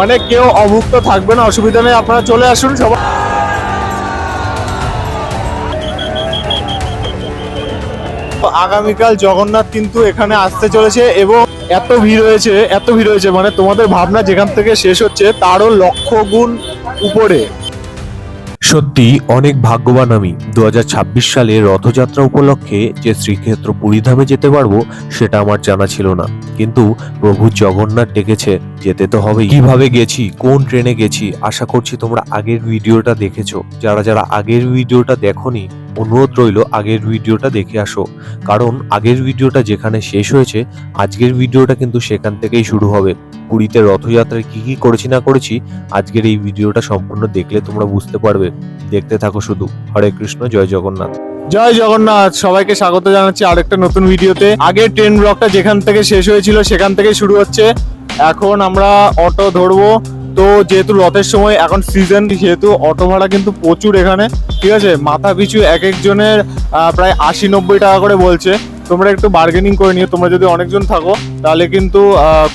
মানে কেউ অভুক্ত থাকবে না, অসুবিধা নেই, আপনারা চলে আসুন সবাই। আগামীকাল জগন্নাথ কিন্তু এখানে আসতে চলেছে এবং এত ভিড় হয়েছে মানে তোমাদের ভাবনা যেখান থেকে শেষ হচ্ছে তারও লক্ষ গুণ উপরে। সত্যি অনেক ভাগ্যবান আমি 2026 সালে রথযাত্রা উপলক্ষে যে শ্রীক্ষেত্র পুরীধামে যেতে পারবো সেটা আমার জানা ছিল না, কিন্তু প্রভু জগন্নাথ ডেকেছে, যেতে তো হবেই। কিভাবে গেছি, কোন ট্রেনে গেছি, আশা করছি তোমরা আগের ভিডিওটা দেখেছো। যারা যারা আগের ভিডিওটা দেখোনি, অনুরোধ রইল আগের ভিডিওটা দেখে আসো, কারণ আগের ভিডিওটা যেখানে শেষ হয়েছে আজকের ভিডিওটা কিন্তু সেখান থেকেই শুরু হবে। পুরীতে রথযাত্রায় কি কি করেছি না করেছি আজকের এই ভিডিওটা সম্পূর্ণ দেখলে তোমরা বুঝতে পারবে। দেখতে থাকো শুধু। হরে কৃষ্ণ, জয় জগন্নাথ। জয় জগন্নাথ, সবাইকে স্বাগত জানাচ্ছি আরেকটা নতুন ভিডিওতে। আগের ট্রেন ব্লগটা যেখান থেকে শেষ হয়েছিল সেখান থেকে শুরু হচ্ছে। এখন আমরা অটো ধরবো, তো যেহেতু রথের সময় এখন সিজন, সেহেতু অটো ভাড়া কিন্তু প্রচুর এখানে, ঠিক আছে। মাথা পিছু এক একজনের প্রায় 80-90 টাকা করে বলছে। তোমরা একটু বার্গেনিং করে নিও, তোমরা যদি অনেকজন থাকো তাহলে কিন্তু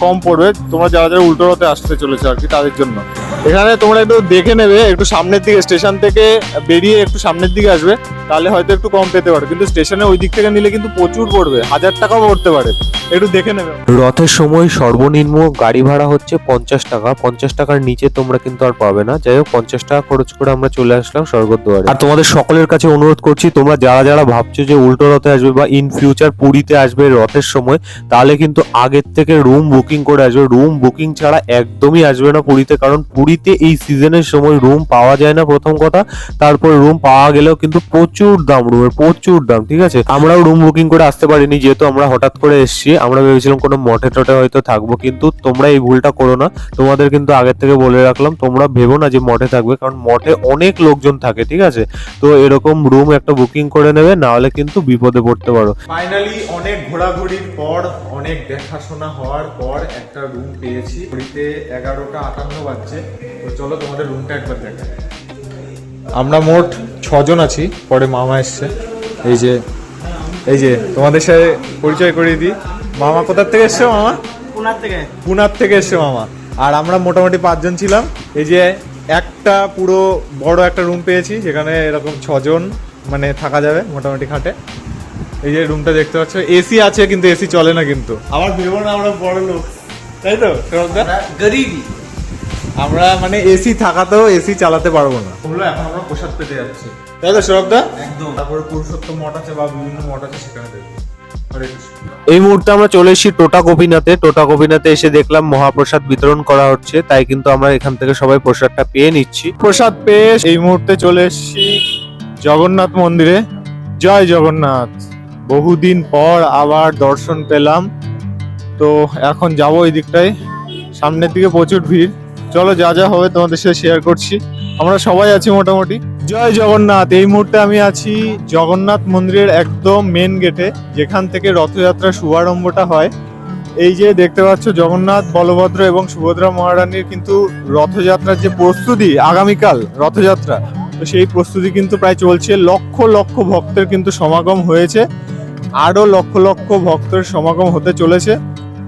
কম পড়বে, তোমরা যারা যারা উল্টো রথে আসতে চলেছে আর কি তাদের জন্য। এখানে তোমরা একটু দেখে নেবে, একটু সামনের দিকে, স্টেশন থেকে বেরিয়ে একটু সামনের দিকে আসবে, তাহলে হয়তো একটু কম পেতে পারো, কিন্তু স্টেশনে ওই দিক থেকে নিলে কিন্তু প্রচুর পড়বে, 1000 টাকাও পড়তে পারে, একটু দেখে নেবে। রথের সময় সর্বনিম্ন গাড়ি ভাড়া হচ্ছে 50 টাকা, 50 টাকার নিচে তোমরা কিন্তু আর পাবে না। যাই হোক, 50 টাকা খরচ করে আমরা চলে আসলাম স্বর্গদ্বারে। আর তোমাদের সকলের কাছে অনুরোধ করছি, তোমরা যারা যারা ভাবছো যে উল্টো রথে আসবে বা ইন ফিউচার পুরীতে আসবে রথের সময়, তাহলে কিন্তু আগের থেকে রুম বুকিং করে আসবে। রুম বুকিং ছাড়া একদমই আসবে না পুরীতে, কারণ পুরীতে এই সিজনের সময় রুম পাওয়া যায় না প্রথম কথা, তারপর রুম পাওয়া গেলেও কিন্তু প্রচুর দাম, রুমের প্রচুর দাম, ঠিক আছে। আমরাও রুম বুকিং করে আসতে পারিনি, যেহেতু আমরা হঠাৎ করে এসেছি। আমরা ভেবেছিলাম কোনো মঠে টটে হয়তো থাকবো, কিন্তু তোমরা এই ভুলটা করো না। তোমাদের কিন্তু আগের থেকে বলে রাখলাম, তোমরা ভেবো না যে মঠে থাকবে, কারণ মঠে অনেক লোকজন থাকে, ঠিক আছে। তো এরকম রুম একটা বুকিং করে নেবে, না হলে কিন্তু বিপদে পড়তে পারো। ফাইনালি অনেক ঘোরাঘুরির পর, অনেক দেখাশোনা হওয়ার পর একটা রুম পেয়েছি। ঘড়িতে 11টা 58 বাজছে। তো চলো তোমাদের রুমটা একবার দেখাই। আমরা মোট 6 জন আছি, পরে মামা এসছে। এই যে তোমাদের সাথে পরিচয় করিয়ে দিই। মামা কোথার থেকে এসছে? মামা পুনার থেকে এসছে মামা। আর আমরা মোটামুটি 5 জন ছিলাম। এই যে একটা পুরো বড় একটা রুম পেয়েছি, যেখানে এরকম 6 জন মানে থাকা যাবে মোটামুটি খাটে। এই যে রুমটা দেখতে পাচ্ছ, এসি আছে কিন্তু এসি চলে না, কিন্তু আবার ভেবো না আমরা বড় লোক, তাই তো গরিবি। আমরা মানে এসি থাকাতেও এসি চালাতে পারবো না। বললো এখন আমরা প্রসাদ পেতে যাচ্ছি, তাই তো সৌরভদা? একদম। তারপরে পুরুষোত্তম মঠ আছে বা বিভিন্ন মঠ আছে, সেখানে দেখবো। এই মুহূর্তে আমরা চলে এসেছি টোটা গোপীনাথে। টোটা গোপীনাথে এসে দেখলাম মহাপ্রসাদ বিতরণ করা হচ্ছে, তাই কিন্তু আমরা এখান থেকে সবাই প্রসাদটা পেয়ে নিচ্ছি। প্রসাদ পেয়ে এই মুহূর্তে চলে এসেছি জগন্নাথ মন্দিরে। জয় জগন্নাথ, বহুদিন পর আবার দর্শন পেলাম। তো এখন যাবো ওই দিকটায়, সামনের দিকে প্রচুর ভিড়। চলো যা যা হবে তোমাদের সাথে শেয়ার করছি। আমরা সবাই আছি মোটামুটি। জয় জগন্নাথ। এই মুহূর্তে আমি আছি জগন্নাথ মন্দিরের একদম মেন গেটে, যেখান থেকে রথযাত্রার শুভারম্ভটা হয়। এই যে দেখতে পাচ্ছ জগন্নাথ, বলভদ্র এবং সুভদ্রা মহারানীর কিন্তু রথযাত্রার যে প্রস্তুতি, আগামীকাল রথযাত্রা, তো সেই প্রস্তুতি কিন্তু প্রায় চলছে। লক্ষ লক্ষ ভক্তের কিন্তু সমাগম হয়েছে, আরো লক্ষ লক্ষ ভক্তের সমাগম হতে চলেছে।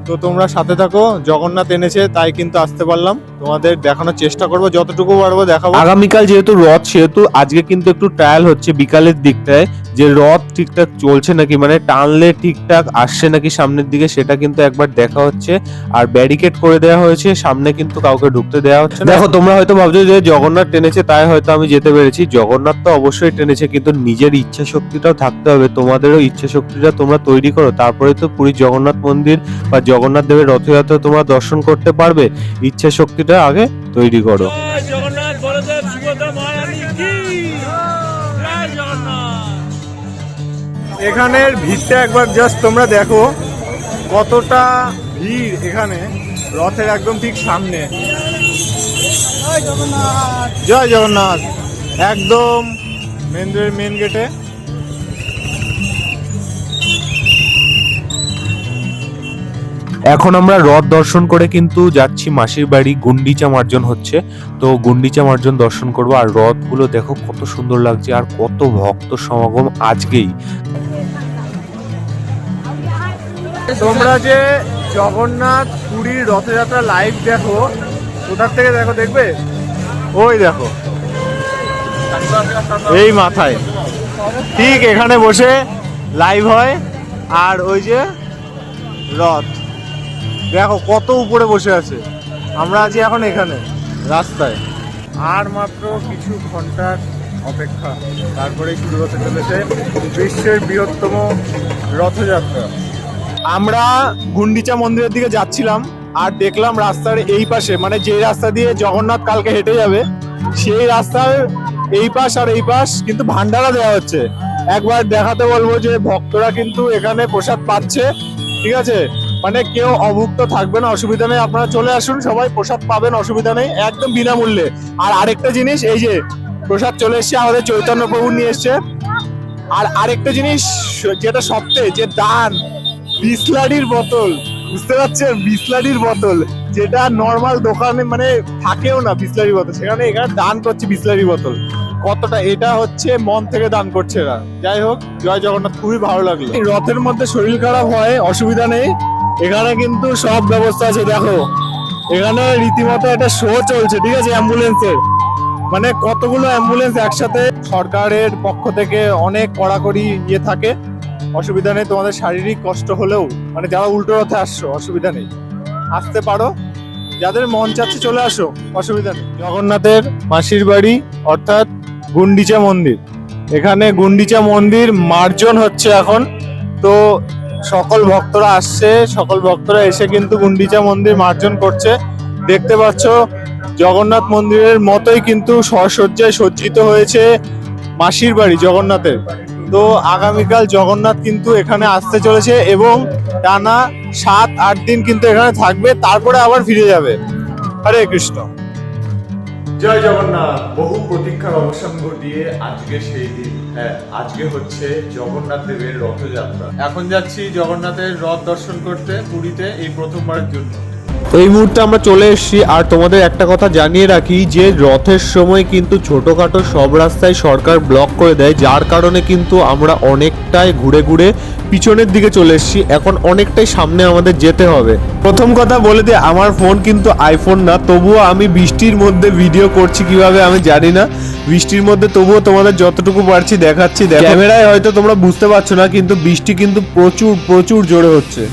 তো তোমরা সাথে থাকো, জগন্নাথ এনেছে তাই কিন্তু আসতে পারলাম, তোমাদের দেখানোর চেষ্টা করবো, যতটুকু পারবো দেখাবো। আগামীকাল যেহেতু রথ, সেহেতু আজকে কিন্তু একটু ট্রায়াল হচ্ছে বিকালের দিকটায়, যে রথ ঠিকঠাক চলছে নাকি, মানে টানলে ঠিকঠাক আসছে নাকি সামনের দিকে, সেটা কিন্তু একবার দেখা হচ্ছে। আর ব্যারিকেড করে দেওয়া হয়েছে, সামনে কিন্তু কাউকে ঢুকতে দেওয়া হচ্ছে না। দেখো, তোমরা হয়তো ভাবছো যে জগন্নাথ টেনেছে তাই হয়তো আমি যেতে পেরেছি। জগন্নাথ তো অবশ্যই টেনেছে, কিন্তু নিজের ইচ্ছা শক্তিটাও থাকতে হবে। তোমাদেরও ইচ্ছা শক্তিটা তোমরা তৈরি করো, তারপরে তো পুরী জগন্নাথ মন্দির বা জগন্নাথ দেবের রথযাত্রা তোমরা দর্শন করতে পারবে। ইচ্ছা শক্তিটা আগে তৈরি করো। এখানের ভিড়টা একবার জাস্ট তোমরা দেখো, কতটা ভিড় এখানে রথের একদম ঠিক সামনে। জয় জগন্নাথ, একদম মন্দিরের মেন গেটে। এখন আমরা রথ দর্শন করে কিন্তু যাচ্ছি মাসির বাড়ি, গুন্ডিচা মার্জন হচ্ছে। তো গুন্ডিচা মার্জন দর্শন করবো। আর রথগুলো দেখো কত সুন্দর লাগছে, আর কত ভক্ত সমাগম আজকেই। তোমরা যে জগন্নাথ পুরীর রথযাত্রা লাইভ দেখো, কোথার থেকে দেখো, দেখবে ওই দেখো এই মাথায় ঠিক এখানে বসে লাইভ হয়। আর ওই যে রথ দেখো কত উপরে বসে আছে। আমরা আছি এখন এখানে রাস্তায়। আর মাত্র কিছু ঘন্টার অপেক্ষা, তারপরে শুরু হতে চলেছে বিশ্বের বৃহত্তম রথযাত্রা। আমরা গুন্ডিচা মন্দিরের দিকে যাচ্ছিলাম আর দেখলাম রাস্তার এই পাশে, মানে যে রাস্তা দিয়ে জগন্নাথ কালকে হেঁটে যাবে, সেই রাস্তার এই পাশ আর এই পাশ কিন্তু ভান্ডারা দেওয়া হচ্ছে। একবার দেখাতে বলবো যে ভক্তরা কিন্তু এখানে প্রসাদ পাচ্ছে, ঠিক আছে? মানে কেউ অভুক্ত থাকবে না, অসুবিধা নেই। আপনারা চলে আসুন, সবাই প্রসাদ পাবেন, অসুবিধা নেই, একদম বিনামূল্যে। আর আরেকটা জিনিস, এই যে প্রসাদ চলে এসছে, আমাদের চৈতন্য প্রভু নিয়ে এসছে। আর আরেকটা জিনিস যেটা সবচেয়ে, যে দান বিসলারির বোতল, বুঝতে পারছেন? বিসলারির বোতল, যেটা নর্মাল দোকানে মানে থাকেও না বিসলারি বোতল, সেখানে এখানে দান করছে বিসলারি বোতল। কতটা এটা হচ্ছে মন থেকে দান করছে এরা। যাই হোক, জয় জগন্নাথ, খুবই ভালো লাগলো। এই রথের মধ্যে শরীর খারাপ হয়, অসুবিধা নেই, এখানে কিন্তু সব ব্যবস্থা আছে। দেখো এখানে রীতিমতো একটা শো চলছে, ঠিক আছে, অ্যাম্বুলেন্সের। মানে কতগুলো অ্যাম্বুলেন্স একসাথে, সরকারের পক্ষ থেকে অনেক কড়াকড়ি ইয়ে থাকে। অসুবিধা নেই, তোমাদের শারীরিক কষ্ট হলেও, মানে যারা উল্টো রথে আসছো অসুবিধা নেই, আসতে পারো। যাদের মন চাচ্ছে চলে আসো, অসুবিধা নেই। জগন্নাথের মাসির বাড়ি অর্থাৎ গুন্ডিচা মন্দির, এখানে গুন্ডিচা মন্দির মার্জন হচ্ছে এখন। তো সকল ভক্তরা আসছে, সকল ভক্তরা এসে কিন্তু গুন্ডিচা মন্দির মার্জন করছে। দেখতে পাচ্ছ জগন্নাথ মন্দিরের মতোই কিন্তু সাজসজ্জায় সজ্জিত হয়েছে মাসির বাড়ি জগন্নাথের। তো আগামীকাল জগন্নাথ কিন্তু এখানে আসতে চলেছে এবং টানা 7-8 দিন কিন্তু এখানে থাকবে, তারপরে আবার ফিরে যাবে। হরে কৃষ্ণ, জয় জগন্নাথ। বহু প্রতীক্ষার অবসান ঘটিয়ে আজকে সেই দিন। হ্যাঁ, আজকে হচ্ছে জগন্নাথ দেবের রথযাত্রা। এখন যাচ্ছি জগন্নাথের রথ দর্শন করতে পুরীতে, এই প্রথমবারের জন্য। এই মুহূর্তে আমরা চলে এসেছি। আর তোমাদের একটা কথা জানিয়ে রাখি যে রথের সময় কিন্তু ছোটখাটো সব রাস্তায় সরকার ব্লক করে দেয়, যার কারণে কিন্তু আমরা অনেকটাই ঘুরে ঘুরে পিছনের দিকে চলে এসেছি। এখন অনেকটাই সামনে আমাদের যেতে হবে। প্রথম কথা বলে দিই, আমার ফোন কিন্তু আইফোন না, তবুও আমি বৃষ্টির মধ্যে ভিডিও করছি কিভাবে আমি জানি না। বৃষ্টির মধ্যে তবুও তোমাদের যতটুকু পারছি দেখাচ্ছি। ক্যামেরায় হয়তো তোমরা বুঝতে পারছো না, কিন্তু বৃষ্টি কিন্তু প্রচুর প্রচুর জোরে হচ্ছে।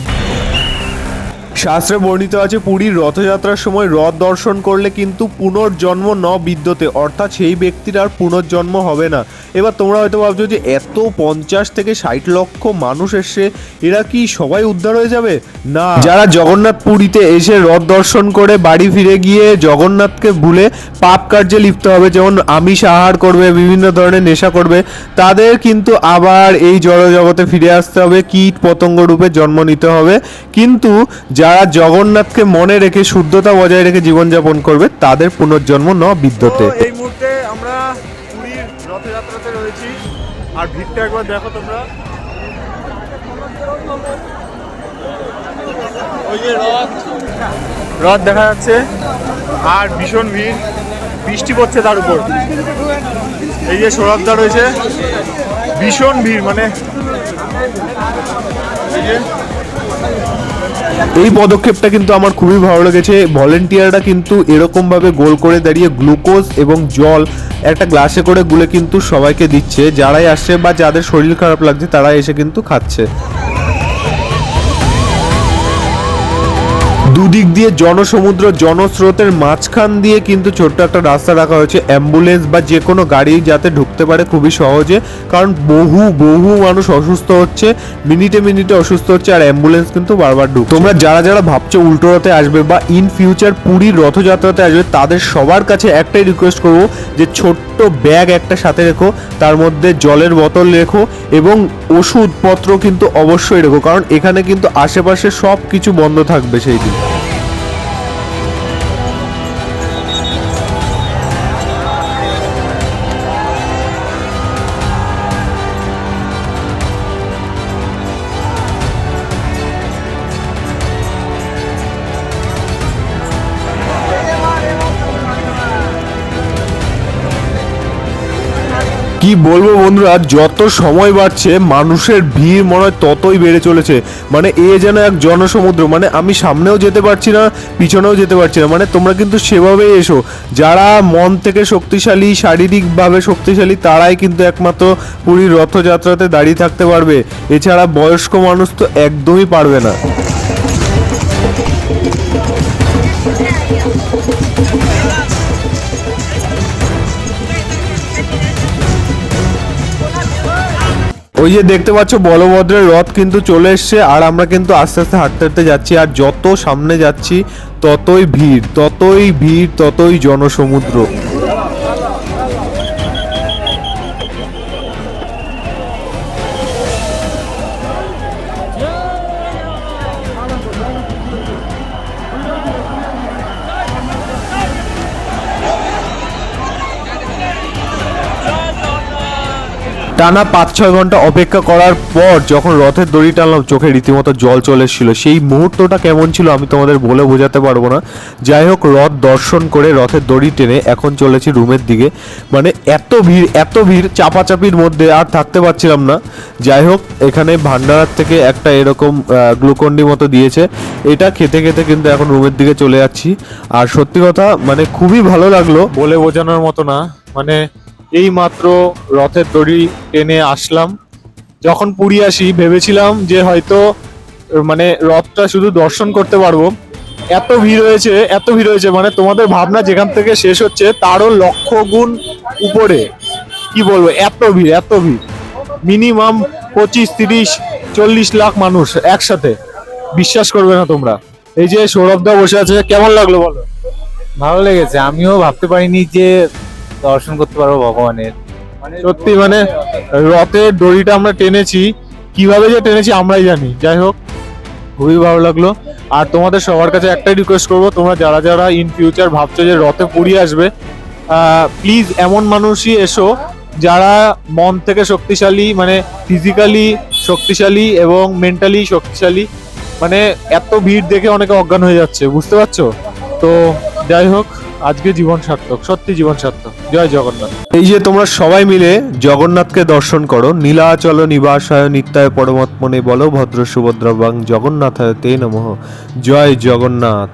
শাস্ত্রে বর্ণিত আছে পুরীর রথযাত্রার সময় রথ দর্শন করলে কিন্তু পুনর্জন্ম ন বিদ্যতে, অর্থাৎ সেই ব্যক্তির আর পুনর্জন্ম হবে না। এবার তোমরা হয়তো ভাবছো যে এত 50 থেকে 60 লক্ষ মানুষ এসে এরা কি সবাই উদ্ধার হয়ে যাবে? না, যারা জগন্নাথ পুরীতে এসে রথ দর্শন করে বাড়ি ফিরে গিয়ে জগন্নাথকে ভুলে পাপ কার্যে লিপ্ত হবে, যেমন আমিষ আহার করবে, বিভিন্ন ধরনের নেশা করবে, তাদের কিন্তু আবার এই জড়জগতে ফিরে আসতে হবে, কীট পতঙ্গ রূপে জন্ম নিতে হবে। কিন্তু যারা জগন্নাথকে মনে রেখে শুদ্ধতা বজায় রেখে জীবনযাপন করবে তাদের পুনর্জন্ম ন বিদ্যতে। এই মুহূর্তে আমরা পুরীর রথযাত্রাতে রয়েছি, আর ভিড়টা একবার দেখো তোমরা। ওই যে রথ দেখা যাচ্ছে, আর ভীষণ ভিড়, বৃষ্টি পড়ছে তার উপর। এই যে সরবদা রয়েছে, ভীষণ ভিড়, মানে এই যে এই পদক্ষেপটা কিন্তু আমার খুবই ভালো লেগেছে। ভলেন্টিয়াররা কিন্তু এরকম ভাবে গোল করে দাঁড়িয়ে গ্লুকোজ এবং জল একটা গ্লাসে করে গুলে কিন্তু সবাইকে দিচ্ছে, যারাই আসছে বা যাদের শরীর খারাপ লাগছে তারা এসে কিন্তু খাচ্ছে। দুদিক দিয়ে জনসমুদ্র, জনস্রোতের মাঝখান দিয়ে কিন্তু ছোট্ট একটা রাস্তা রাখা হয়েছে, অ্যাম্বুলেন্স বা যে কোনো গাড়ি যাতে ঢুকতে পারে খুবই সহজে। কারণ বহু বহু মানুষ অসুস্থ হচ্ছে, মিনিটে মিনিটে অসুস্থ হচ্ছে, আর অ্যাম্বুলেন্স কিন্তু বারবার ঢুকছে। তোমরা যারা যারা ভাবছো উল্টো রথে আসবে বা ইন ফিউচার পুরীর রথযাত্রাতে আসবে, তাদের সবার কাছে একটাই রিকোয়েস্ট করবো যে ছোট্ট ব্যাগ একটা সাথে রেখো, তার মধ্যে জলের বোতল রেখো এবং ওষুধপত্র কিন্তু অবশ্যই রেখো, কারণ এখানে কিন্তু আশেপাশে সব কিছু বন্ধ থাকবে সেই দিন। কি বলবো বন্ধুরা, যত সময় বাড়ছে মানুষের ভিড় মনে হয় ততই বেড়ে চলেছে। মানে এ যেন এক জনসমুদ্র, মানে আমি সামনেও যেতে পারছি না, পিছনেও যেতে পারছি না। মানে তোমরা কিন্তু সেভাবেই এসো, যারা মন থেকে শক্তিশালী, শারীরিকভাবে শক্তিশালী, তারাই কিন্তু একমাত্র পুরীর রথযাত্রাতে দাঁড়িয়ে থাকতে পারবে। এছাড়া বয়স্ক মানুষ তো একদমই পারবে না। ওই যে দেখতে পাচ্ছ বলভদ্রের রথ কিন্তু চলে এসছে, আর আমরা কিন্তু আস্তে আস্তে হাঁটতে হাঁটতে যাচ্ছি। আর যত সামনে যাচ্ছি ততই ভিড়, ততই ভিড়, ততই জনসমুদ্র। টানা 5-6 ঘন্টা অপেক্ষা করার পর যখন রথের দড়ি টানলাম, চোখে রীতিমতো জল চলে এসেছিল। সেই মুহূর্তটা কেমন ছিল আমি তোমাদের বলে বোঝাতে পারবো না। যাই হোক, রথ দর্শন করে রথের দড়ি টেনে এখন চলেছি রুমের দিকে। মানে এত ভিড়, চাপাচাপির মধ্যে আর থাকতে পারছিলাম না। যাই হোক, এখানে ভান্ডারার থেকে একটা এরকম গ্লুকন্ডি মতো দিয়েছে, এটা খেতে খেতে কিন্তু এখন রুমের দিকে চলে যাচ্ছি। আর সত্যি কথা মানে খুবই ভালো লাগলো, বলে বোঝানোর মতো না। মানে এই মাত্র রথের দড়ি টেনে আসলাম। যখন পুরী আসি ভেবেছিলাম যে হয়তো মানে রথটা শুধু দর্শন করতে পারবো। এত ভিড় হয়েছে, মানে তোমাদের ভাবনা যেখান থেকে শেষ হচ্ছে তারও লক্ষ গুণ উপরে। কি বলবো, এত ভিড় মিনিমাম 25-30-40 লাখ মানুষ একসাথে। বিশ্বাস করবে না তোমরা। এই যে সৌরভদা বসে আছে, কেমন লাগলো বলো? ভালো লেগেছে। আমিও ভাবতে পারিনি যে দর্শন করতে পারবো ভগবানের। সত্যি মানে রথের দড়িটা আমরা টেনেছি, কিভাবে যে টেনেছি আমরাই জানি। যাই হোক, খুবই ভালো লাগলো। আর তোমাদের সবার কাছে একটাই রিকোয়েস্ট করবো, তোমরা যারা যারা ইন ফিউচার ভাবছো যে রথে পুরী আসবে, প্লিজ এমন মানুষই এসো যারা মন থেকে শক্তিশালী, মানে ফিজিক্যালি শক্তিশালী এবং মেন্টালি শক্তিশালী। মানে এত ভিড় দেখে অনেকে অজ্ঞান হয়ে যাচ্ছে, বুঝতে পারছো তো? যাই হোক, আজকে জীবন সার্থক, সত্যি জীবন সার্থক। জয় জগন্নাথ। এই যে তোমরা সবাই মিলে জগন্নাথকে দর্শন করো। নীলাচল নিবাসায় নিত্যায় পরমাত্মনে বলো ভদ্র সুভদ্রবাং জগন্নাথায় তে নমঃ। জয় জগন্নাথ।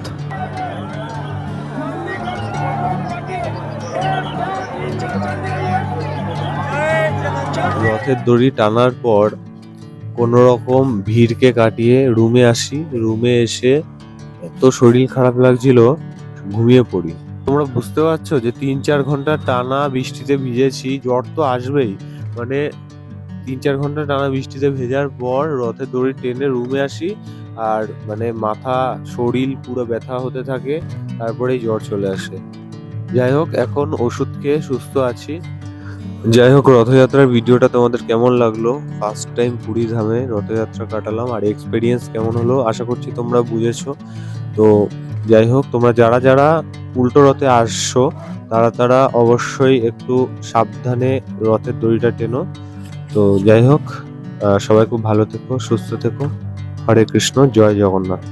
রথের দড়ি টানার পর কোনো রকম ভিড়কে কাটিয়ে রুমে আসি। রুমে এসে এত শরীর খারাপ লাগছিল, ঘুমিয়ে পড়ি। তোমরা বুঝতে পারছো যে 3-4 ঘন্টা টানা বৃষ্টিতে ভিজেছি, জ্বর তো আসবেই। মানে 3-4 ঘন্টা টানা বৃষ্টিতে ভেজার পর রথের দড়ি টেনে রুমে আসি, আর মানে মাথা শরীর পুরো ব্যথা হতে থাকে, তারপরেই জ্বর চলে আসে। যাই হোক, এখন ওষুধ খেয়ে সুস্থ আছি। যাই হোক, রথযাত্রার ভিডিওটা তোমাদের কেমন লাগলো? ফার্স্ট টাইম পুরী ধামে রথযাত্রা কাটালাম, আর এক্সপিরিয়েন্স কেমন হলো আশা করছি তোমরা বুঝেছো। তো যাই হোক, তোমরা যারা যারা উল্টো রথে আসছো তারা অবশ্যই একটু সাবধানে রথের দড়িটা টেনো। তো যাই হোক, সবাই খুব ভালো থেকো, সুস্থ থেকো। হরে কৃষ্ণ, জয় জগন্নাথ।